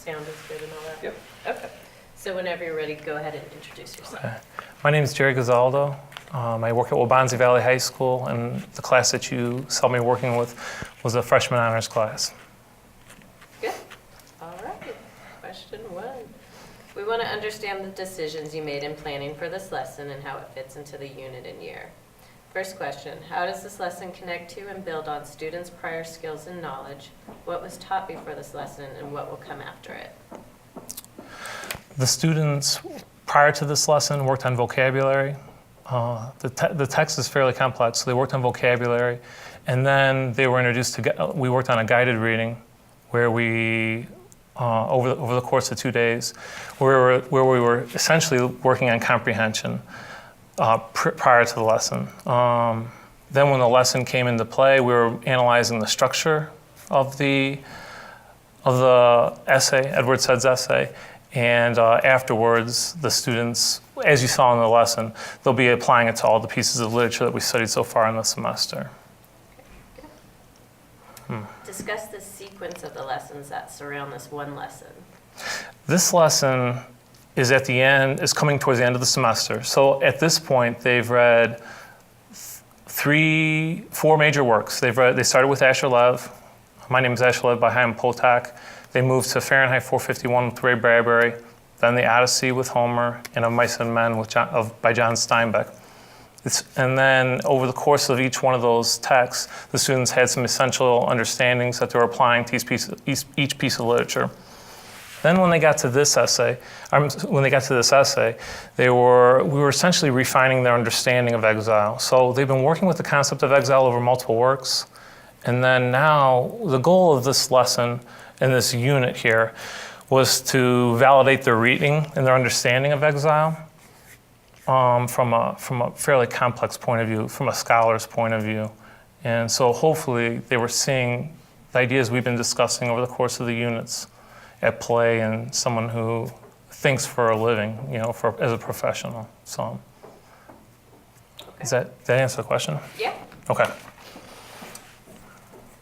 sound is good and all that? Yep. Okay. So whenever you're ready, go ahead and introduce yourself. Okay. My name is Jerry Guzaldo. I work at Waubonsie Valley High School, and the class that you saw me working with was a freshman honors class. Good. All right. Question 1. We want to understand the decisions you made in planning for this lesson and how it fits into the unit and year. First question, how does this lesson connect to and build on students' prior skills and knowledge? What was taught before this lesson and what will come after it? The students prior to this lesson worked on vocabulary. The text is fairly complex, so they worked on vocabulary. And then they were introduced to, we worked on a guided reading where we, over the course of 2 days, where we were essentially working on comprehension prior to the lesson. Then when the lesson came into play, we were analyzing the structure of the essay, Edward Said's essay, and afterwards, the students, as you saw in the lesson, they'll be applying it to all the pieces of literature that we studied so far in the semester. Discuss the sequence of the lessons that surround this one lesson. This lesson is at the end, is coming towards the end of the semester. So at this point, they've read 4 major works. They started with Asher Lev. My name is Asher Lev by Chaim Potok. They moved to Fahrenheit 451 with Ray Bradbury, then the Odyssey with Homer, and Of Mice and Men by John Steinbeck. And then over the course of each one of those texts, the students had some essential understandings that they were applying to each piece of literature. Then when they got to this essay, we were essentially refining their understanding of exile. So they've been working with the concept of exile over multiple works. And then now, the goal of this lesson in this unit here was to validate their reading and their understanding of exile from a fairly complex point of view, from a scholar's point of view. And so hopefully they were seeing the ideas we've been discussing over the course of the units at play in someone who thinks for a living, as a professional. So, Okay. Did that answer the question? Yeah. Okay.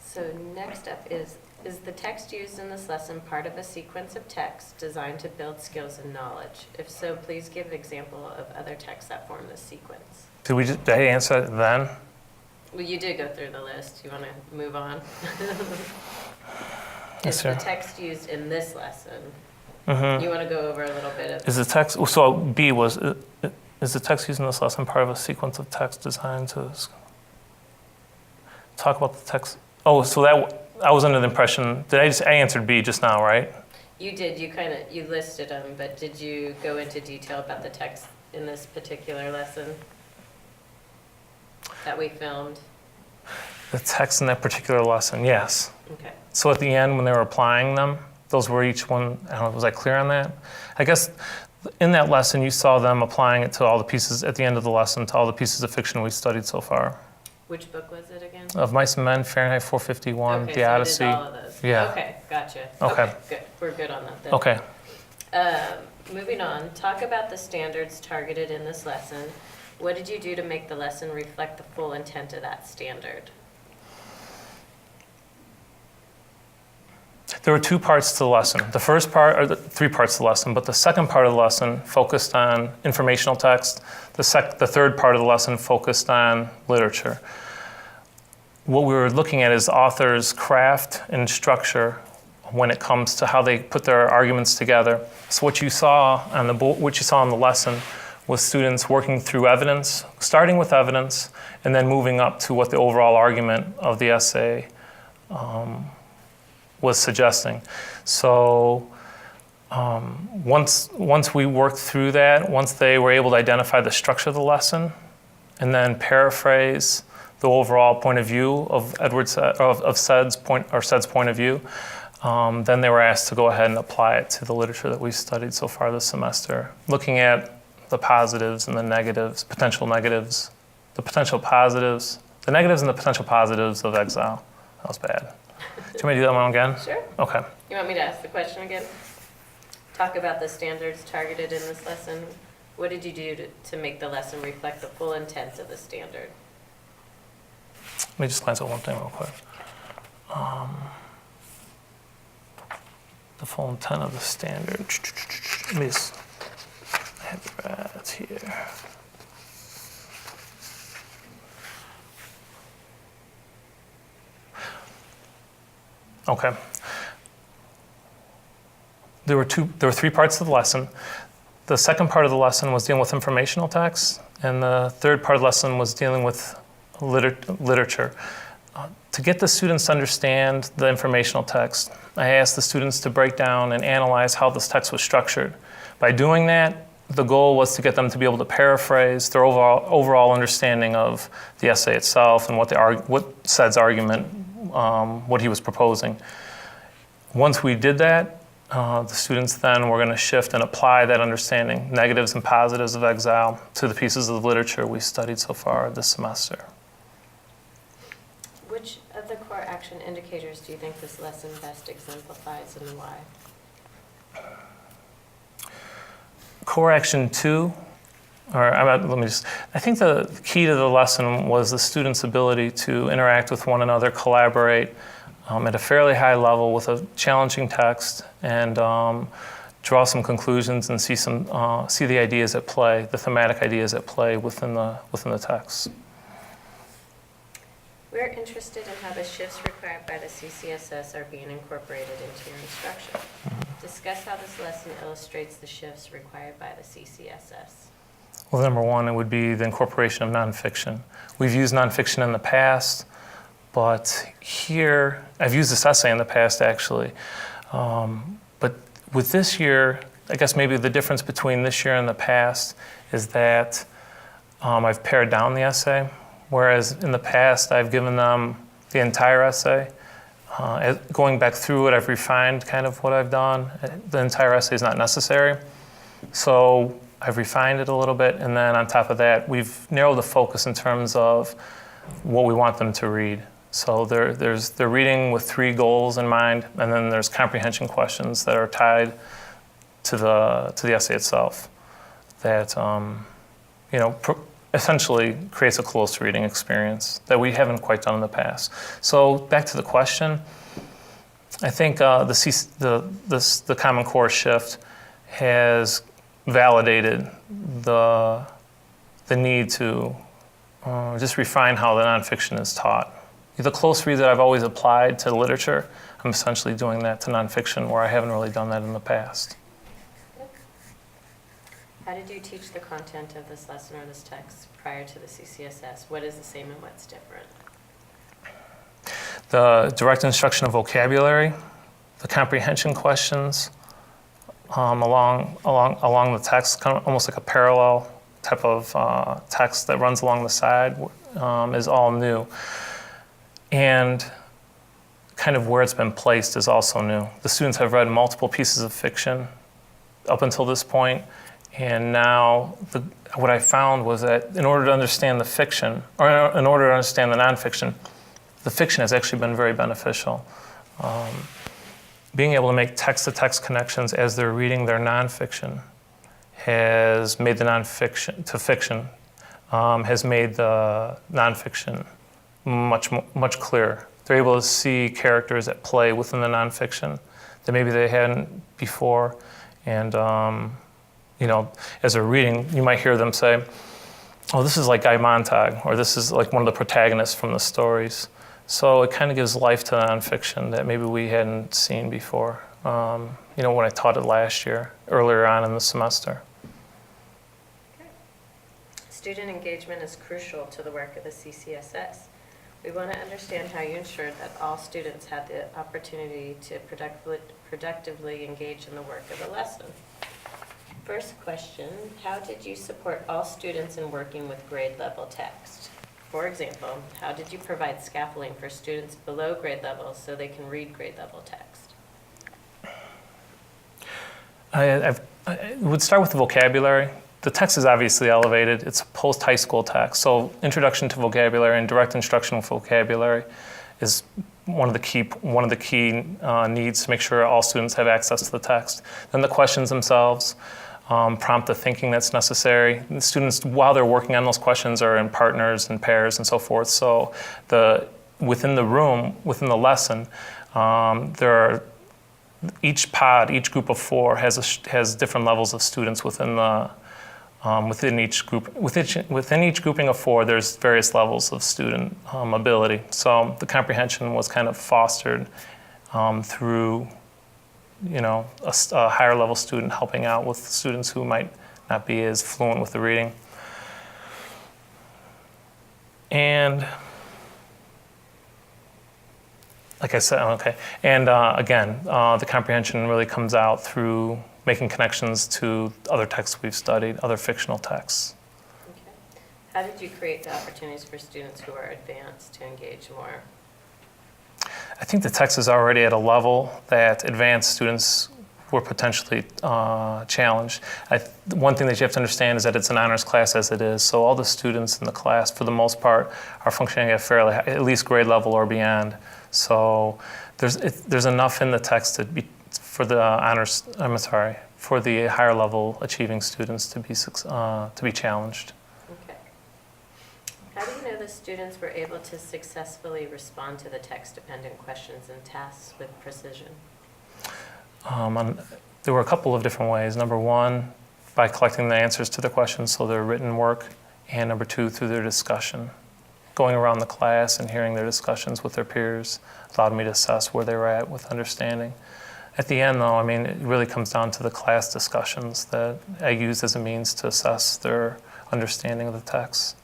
So next up is the text used in this lesson part of a sequence of texts designed to build skills and knowledge? If so, please give an example of other texts that form this sequence. Did I answer it then? Well, you did go through the list. You want to move on? Yes, Is sir. the text used in this lesson? Mm-hmm. You want to go over a little bit of... Is the text, so B was, is the text used in this lesson part of a sequence of text designed to talk about the text? Oh, so I was under the impression, I answered B just now, right? You did. You listed them, but did you go into detail about the text in this particular lesson that we filmed? The text in that particular lesson, yes. Okay. So at the end, when they were applying them, those were each one, I don't know, was I clear on that? I guess in that lesson, you saw them applying it to all the pieces, at the end of the lesson, to all the pieces of fiction we studied so far. Which book was it again? Of Mice and Men, Fahrenheit 451, Okay, The so Odyssey. it is all of those. Yeah. Okay, gotcha. Okay. Good. We're good on that then. Okay. Moving on, talk about the standards targeted in this lesson. What did you do to make the lesson reflect the full intent of that standard? There were 2 parts to the lesson. The first part, or 3 parts to the lesson, but the second part of the lesson focused on informational text. The third part of the lesson focused on literature. What we were looking at is the author's craft and structure when it comes to how they put their arguments together. So what you saw on the lesson was students working through evidence, starting with evidence, and then moving up to what the overall argument of the essay was suggesting. So once we worked through that, once they were able to identify the structure of the lesson, and then paraphrase the overall point of view of Said's point of view, then they were asked to go ahead and apply it to the literature that we've studied so far this semester, looking at the positives and the negatives, potential negatives, the potential positives, the negatives and the potential positives of exile. That was bad. Do you want me to do that one again? Sure. Okay. You want me to ask the question again? Talk about the standards targeted in this lesson. What did you do to make the lesson reflect the full intent of the standard? Let me just glance at one thing real quick. the full intent of the standard. Let me just have that here. Okay. There were three parts to the lesson. The second part of the lesson was dealing with informational texts, and the third part of the lesson was dealing with literature. To get the students to understand the informational text, I asked the students to break down and analyze how this text was structured. By doing that, the goal was to get them to be able to paraphrase their overall understanding of the essay itself and what Said's argument, what he was proposing. Once we did that, the students then were going to shift and apply that understanding, negatives and positives of exile, to the pieces of literature we studied so far this semester. Which of the core action indicators do you think this lesson best exemplifies, and why? Core action 2, I think the key to the lesson was the students' ability to interact with one another, collaborate at a fairly high level with a challenging text, and draw some conclusions and see the ideas at play, the thematic ideas at play within the text. We're interested in how the shifts required by the CCSS are being incorporated into your instruction. Discuss how this lesson illustrates the shifts required by the CCSS. Well, number one, it would be the incorporation of nonfiction. We've used nonfiction in the past, but here, I've used this essay in the past actually, but with this year, I guess maybe the difference between this year and the past is that I've pared down the essay. Whereas in the past, I've given them the entire essay. Going back through it, I've refined kind of what I've done. The entire essay is not necessary. So I've refined it a little bit, and then on top of that, we've narrowed the focus in terms of what we want them to read. So they're reading with 3 goals in mind, and then there's comprehension questions that are tied to the essay itself that, essentially creates a close reading experience that we haven't quite done in the past. So back to the question, I think the Common Core shift has validated the need to just refine how the nonfiction is taught. The close read that I've always applied to literature, I'm essentially doing that to nonfiction where I haven't really done that in the past. How did you teach the content of this lesson or this text prior to the CCSS? What is the same and what's different? The direct instruction of vocabulary, the comprehension questions along the text, kind of almost like a parallel type of text that runs along the side is all new. And kind of where it's been placed is also new. The students have read multiple pieces of fiction up until this point. And now what I found was that in order to understand the fiction, or in order to understand the nonfiction, the fiction has actually been very beneficial. Being able to make text-to-text connections as they're reading their nonfiction has made the nonfiction to fiction, has made the nonfiction much clearer. They're able to see characters at play within the nonfiction that maybe they hadn't before. And as they're reading, you might hear them say, oh, this is like Guy Montag, or this is like one of the protagonists from the stories. So it kind of gives life to nonfiction that maybe we hadn't seen before, when I taught it last year, earlier on in the semester. Okay. Student engagement is crucial to the work of the CCSS. We want to understand how you ensured that all students had the opportunity to productively engage in the work of the lesson. First question, how did you support all students in working with grade level text? For example, how did you provide scaffolding for students below grade level so they can read grade level text? I would start with the vocabulary. The text is obviously elevated. It's a post-high school text. So introduction to vocabulary and direct instruction with vocabulary is one of the key needs to make sure all students have access to the text. Then the questions themselves prompt the thinking that's necessary. The students, while they're working on those questions, are in partners and pairs and so forth. So within the room, within the lesson, there are each pod, each group of 4 has different levels of students within each group. Within each grouping of 4, there's various levels of student ability. So the comprehension was kind of fostered through, a higher level student helping out with students who might not be as fluent with the reading. And like I said, okay. And again, the comprehension really comes out through making connections to other texts we've studied, other fictional texts. Okay. How did you create the opportunities for students who are advanced to engage more? I think the text is already at a level that advanced students were potentially challenged. One thing that you have to understand is that it's an honors class as it is, so all the students in the class, for the most part, are functioning at fairly, at least grade level or beyond. So there's enough in the text for the honors. For the higher level achieving students to be challenged. Okay. How do you know the students were able to successfully respond to the text-dependent questions and tasks with precision? There were a couple of different ways. Number one, by collecting the answers to the questions, so their written work, and number two, through their discussion. Going around the class and hearing their discussions with their peers allowed me to assess where they were at with understanding. At the end, though, it really comes down to the class discussions that I used as a means to assess their understanding of the text.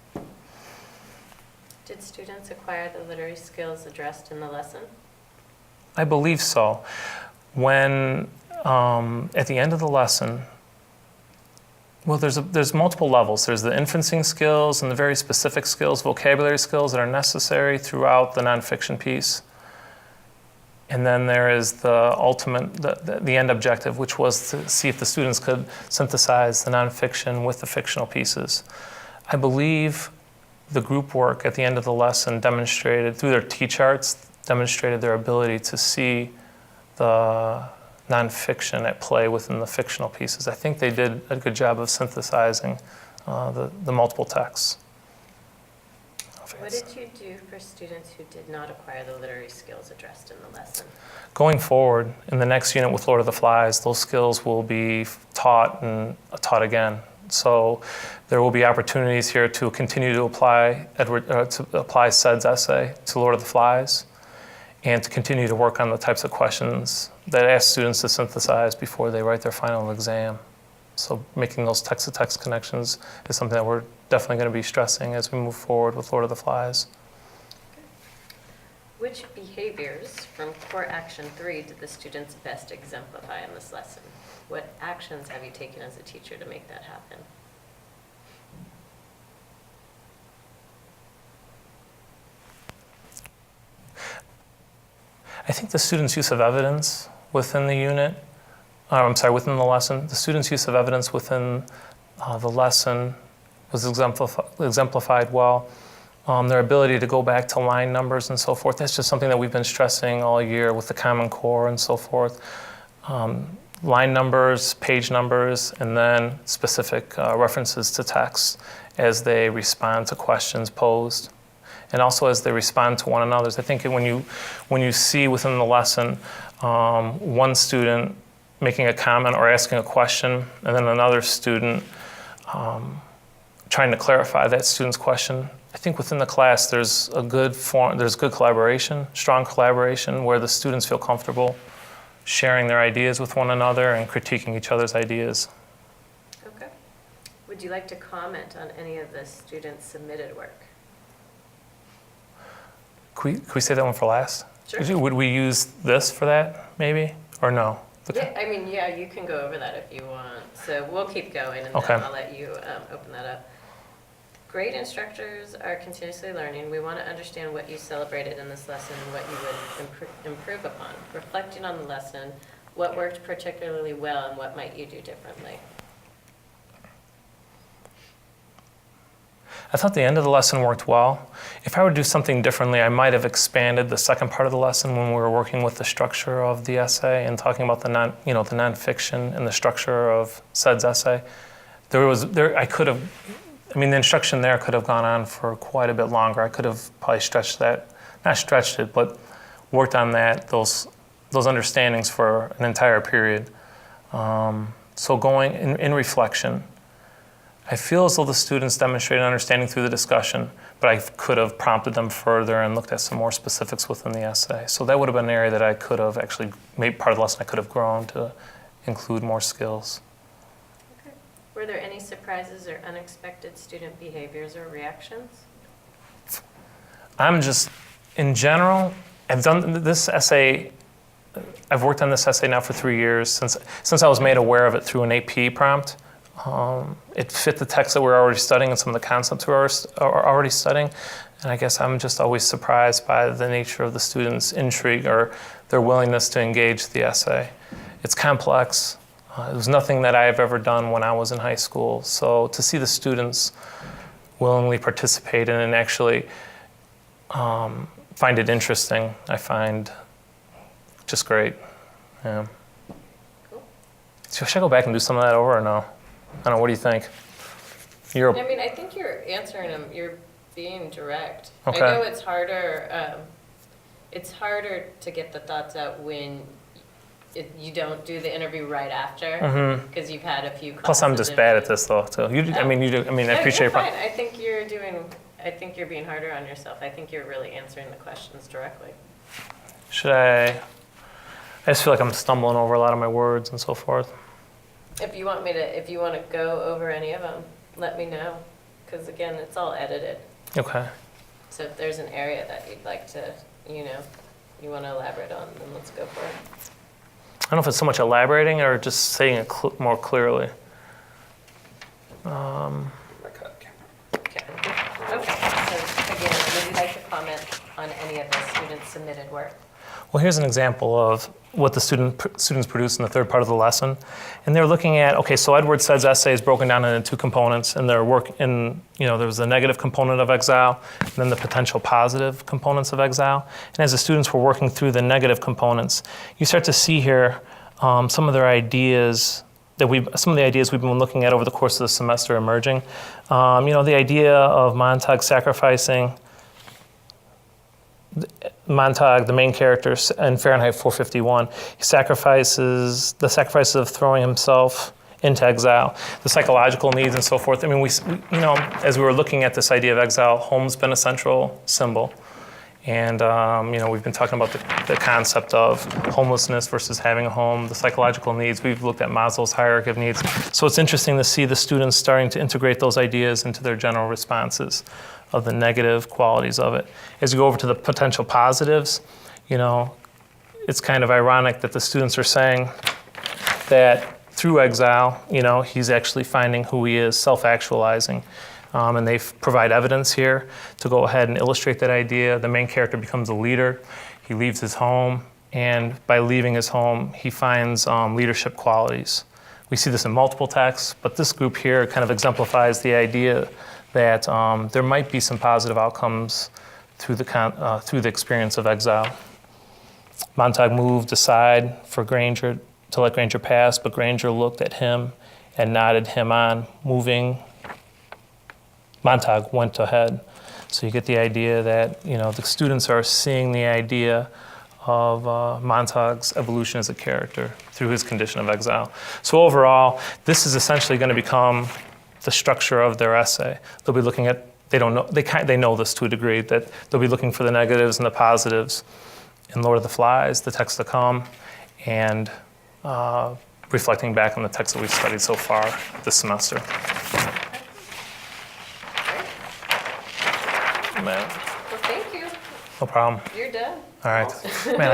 Did students acquire the literary skills addressed in the lesson? I believe so. When, at the end of the lesson, well, there's multiple levels. There's the inferencing skills and the very specific skills, vocabulary skills that are necessary throughout the nonfiction piece. And then there is the ultimate, the end objective, which was to see if the students could synthesize the nonfiction with the fictional pieces. I believe the group work at the end of the lesson demonstrated, through their T-charts, demonstrated their ability to see the nonfiction at play within the fictional pieces. I think they did a good job of synthesizing the multiple texts. What did you do for students who did not acquire the literary skills addressed in the lesson? Going forward, in the next unit with Lord of the Flies, those skills will be taught and taught again. So there will be opportunities here to continue to apply Said's essay to Lord of the Flies, and to continue to work on the types of questions that ask students to synthesize before they write their final exam. So making those text-to-text connections is something that we're definitely going to be stressing as we move forward with Lord of the Flies. Which behaviors from Core Action 3 did the students best exemplify in this lesson? What actions have you taken as a teacher to make that happen? I think the students' use of evidence within the unit, within the lesson, the students' use of evidence within the lesson was exemplified well. Their ability to go back to line numbers and so forth, that's just something that we've been stressing all year with the Common Core and so forth. Line numbers, page numbers, and then specific references to text as they respond to questions posed, and also as they respond to one another. I think when you see within the lesson one student making a comment or asking a question, and then another student trying to clarify that student's question, I think within the class there's good collaboration, strong collaboration, where the students feel comfortable sharing their ideas with one another and critiquing each other's ideas. Okay. Would you like to comment on any of the students' submitted work? Could we say that one for last? Sure. Would we use this for that, maybe, or no? Yeah, you can go over that if you want. So we'll keep going, and Okay. then I'll let you open that up. Great instructors are continuously learning. We want to understand what you celebrated in this lesson and what you would improve upon. Reflecting on the lesson, what worked particularly well and what might you do differently? I thought the end of the lesson worked well. If I were to do something differently, I might have expanded the second part of the lesson when we were working with the structure of the essay and talking about the nonfiction and the structure of Said's essay. The instruction there could have gone on for quite a bit longer. I could have probably not stretched it, but worked on those those understandings for an entire period. So going in reflection, I feel as though the students demonstrated understanding through the discussion, but I could have prompted them further and looked at some more specifics within the essay. So that would have been an area that I could have actually made part of the lesson I could have grown to include more skills. Okay. Were there any surprises or unexpected student behaviors or reactions? I'm just, in general, I've done this essay, I've worked on this essay now for 3 years, since I was made aware of it through an AP prompt. It fit the text that we're already studying and some of the concepts we're already studying. And I guess I'm just always surprised by the nature of the students' intrigue or their willingness to engage the essay. It's complex. It was nothing that I've ever done when I was in high school. So to see the students willingly participate in and actually find it interesting, I find just great. Yeah. Cool. Should I go back and do some of that over or no? I don't know, what do you think? I mean, I think you're answering them, you're being direct. Okay. I know it's harder to get the thoughts out when you don't do the interview right after, because you've had a few classes. Plus, I'm just bad at this though, too. I appreciate you're fine. I think you're being harder on yourself. I think you're really answering the questions directly. I just feel like I'm stumbling over a lot of my words and so forth. If you want to go over any of them, let me know, because again, it's all edited. Okay. So if there's an area that you'd like to, you want to elaborate on, then let's go for it. I don't know if it's so much elaborating or just saying it more clearly. Okay. So again, would you like to comment on any of the students' submitted work? Well, here's an example of what the students produced in the third part of the lesson. And they're looking at, okay, so Edward Said's essay is broken down into 2 components, and their work there was the negative component of exile, and then the potential positive components of exile. And as the students were working through the negative components, you start to see here some of the ideas we've been looking at over the course of the semester emerging. The idea of Montag sacrificing, Montag, the main character in Fahrenheit 451, he sacrifices of throwing himself into exile, the psychological needs and so forth. I mean, we as we were looking at this idea of exile, home's been a central symbol. And, we've been talking about the concept of homelessness versus having a home, the psychological needs. We've looked at Maslow's hierarchy of needs. So it's interesting to see the students starting to integrate those ideas into their general responses of the negative qualities of it. As you go over to the potential positives, it's kind of ironic that the students are saying that through exile, he's actually finding who he is, self-actualizing. And they provide evidence here to go ahead and illustrate that idea. The main character becomes a leader. He leaves his home, and by leaving his home, he finds leadership qualities. We see this in multiple texts, but this group here kind of exemplifies the idea that there might be some positive outcomes through the experience of exile. Montag moved aside for Granger to let Granger pass, but Granger looked at him and nodded him on. Moving, Montag went ahead. So you get the idea that the students are seeing the idea of Montag's evolution as a character through his condition of exile. So overall, this is essentially going to become the structure of their essay. They'll be looking at, they know this to a degree, that they'll be looking for the negatives and the positives in Lord of the Flies, the text to come, and reflecting back on the text that we've studied so far this semester. Man. Well, thank you. No problem. You're done. All right. Man,